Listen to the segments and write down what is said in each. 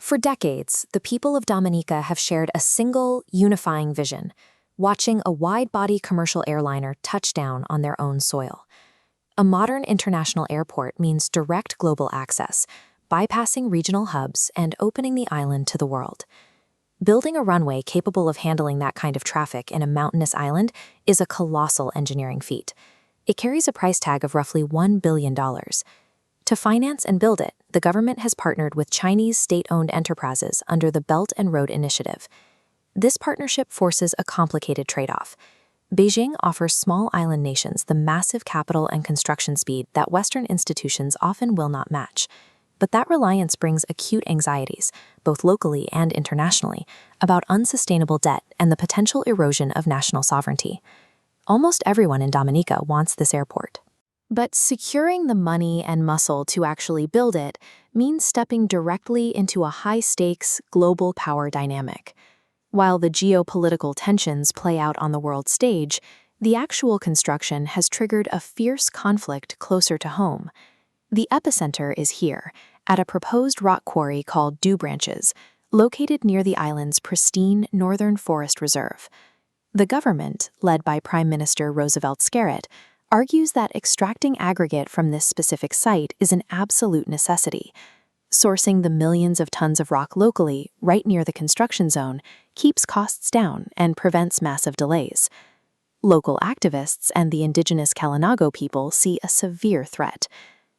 For decades, the people of Dominica have shared a single, unifying vision, watching a wide-body commercial airliner touch down on their own soil. A modern international airport means direct global access, bypassing regional hubs and opening the island to the world. Building a runway capable of handling that kind of traffic in a mountainous island is a colossal engineering feat. It carries a price tag of roughly $1 billion. To finance and build it, the government has partnered with Chinese state-owned enterprises under the Belt and Road Initiative. This partnership forces a complicated trade-off. Beijing offers small island nations the massive capital and construction speed that Western institutions often will not match. But that reliance brings acute anxieties, both locally and internationally, about unsustainable debt and the potential erosion of national sovereignty. Almost everyone in Dominica wants this airport. But securing the money and muscle to actually build it means stepping directly into a high-stakes global power dynamic. While the geopolitical tensions play out on the world stage, the actual construction has triggered a fierce conflict closer to home. The epicenter is here, at a proposed rock quarry called Dew Branches, located near the island's pristine northern forest reserve. The government, led by Prime Minister Roosevelt Skerrit, argues that extracting aggregate from this specific site is an absolute necessity. Sourcing the millions of tons of rock locally, right near the construction zone, keeps costs down and prevents massive delays. Local activists and the indigenous Kalinago people see a severe threat.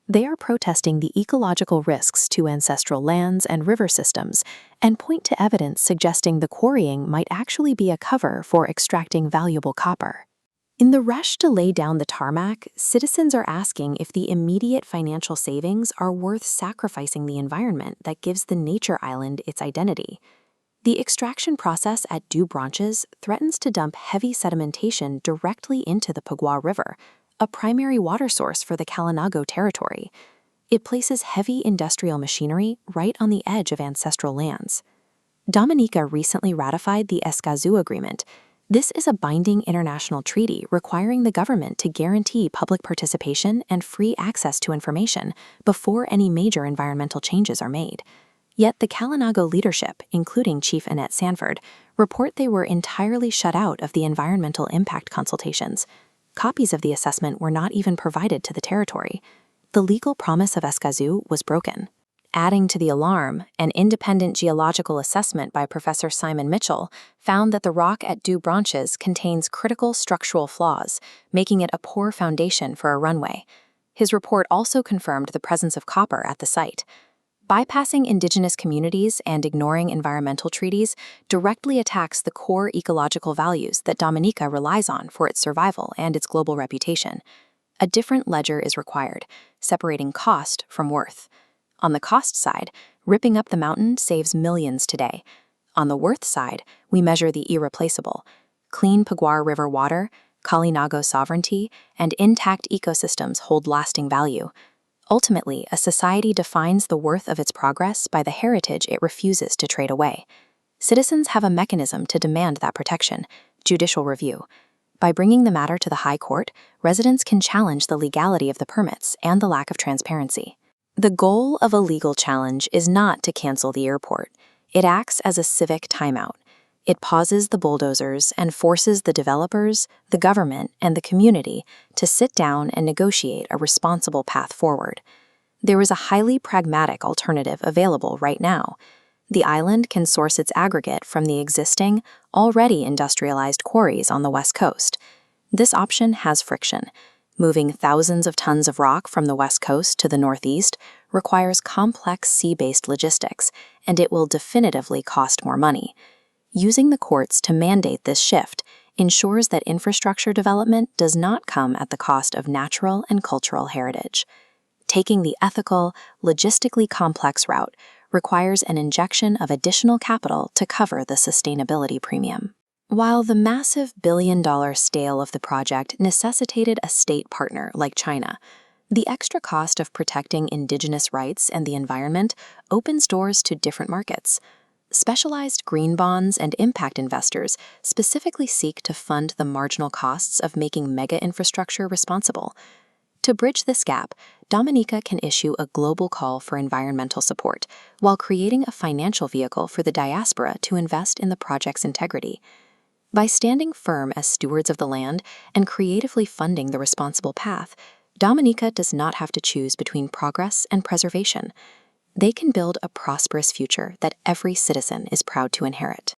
They are protesting the ecological risks to ancestral lands and river systems and point to evidence suggesting the quarrying might actually be a cover for extracting valuable copper. In the rush to lay down the tarmac, citizens are asking if the immediate financial savings are worth sacrificing the environment that gives the nature island its identity. The extraction process at Dew Branches threatens to dump heavy sedimentation directly into the Pagua River, a primary water source for the Kalinago territory. It places heavy industrial machinery right on the edge of ancestral lands. Dominica recently ratified the Escazú Agreement. This is a binding international treaty requiring the government to guarantee public participation and free access to information before any major environmental changes are made. Yet the Kalinago leadership, including Chief Annette Sanford, report they were entirely shut out of the environmental impact consultations. Copies of the assessment were not even provided to the territory. The legal promise of Escazú was broken. Adding to the alarm, an independent geological assessment by Professor Simon Mitchell found that the rock at Dew Branches contains critical structural flaws, making it a poor foundation for a runway. His report also confirmed the presence of copper at the site. Bypassing indigenous communities and ignoring environmental treaties directly attacks the core ecological values that Dominica relies on for its survival and its global reputation. A different ledger is required, separating cost from worth. On the cost side, ripping up the mountain saves millions today. On the worth side, we measure the irreplaceable: clean Pagua River water, Kalinago sovereignty, and intact ecosystems hold lasting value. Ultimately, a society defines the worth of its progress by the heritage it refuses to trade away. Citizens have a mechanism to demand that protection: judicial review. By bringing the matter to the High Court, residents can challenge the legality of the permits and the lack of transparency. The goal of a legal challenge is not to cancel the airport. It acts as a civic timeout. It pauses the bulldozers and forces the developers, the government, and the community to sit down and negotiate a responsible path forward. There is a highly pragmatic alternative available right now. The island can source its aggregate from the existing, already industrialized quarries on the west coast. This option has friction. Moving thousands of tons of rock from the west coast to the northeast requires complex sea-based logistics, and it will definitively cost more money. Using the courts to mandate this shift ensures that infrastructure development does not come at the cost of natural and cultural heritage. Taking the ethical, logistically complex route requires an injection of additional capital to cover the sustainability premium. While the massive billion-dollar scale of the project necessitated a state partner like China, the extra cost of protecting indigenous rights and the environment opens doors to different markets. Specialized green bonds and impact investors specifically seek to fund the marginal costs of making mega infrastructure responsible. To bridge this gap, Dominica can issue a global call for environmental support while creating a financial vehicle for the diaspora to invest in the project's integrity. By standing firm as stewards of the land and creatively funding the responsible path, Dominica does not have to choose between progress and preservation. They can build a prosperous future that every citizen is proud to inherit.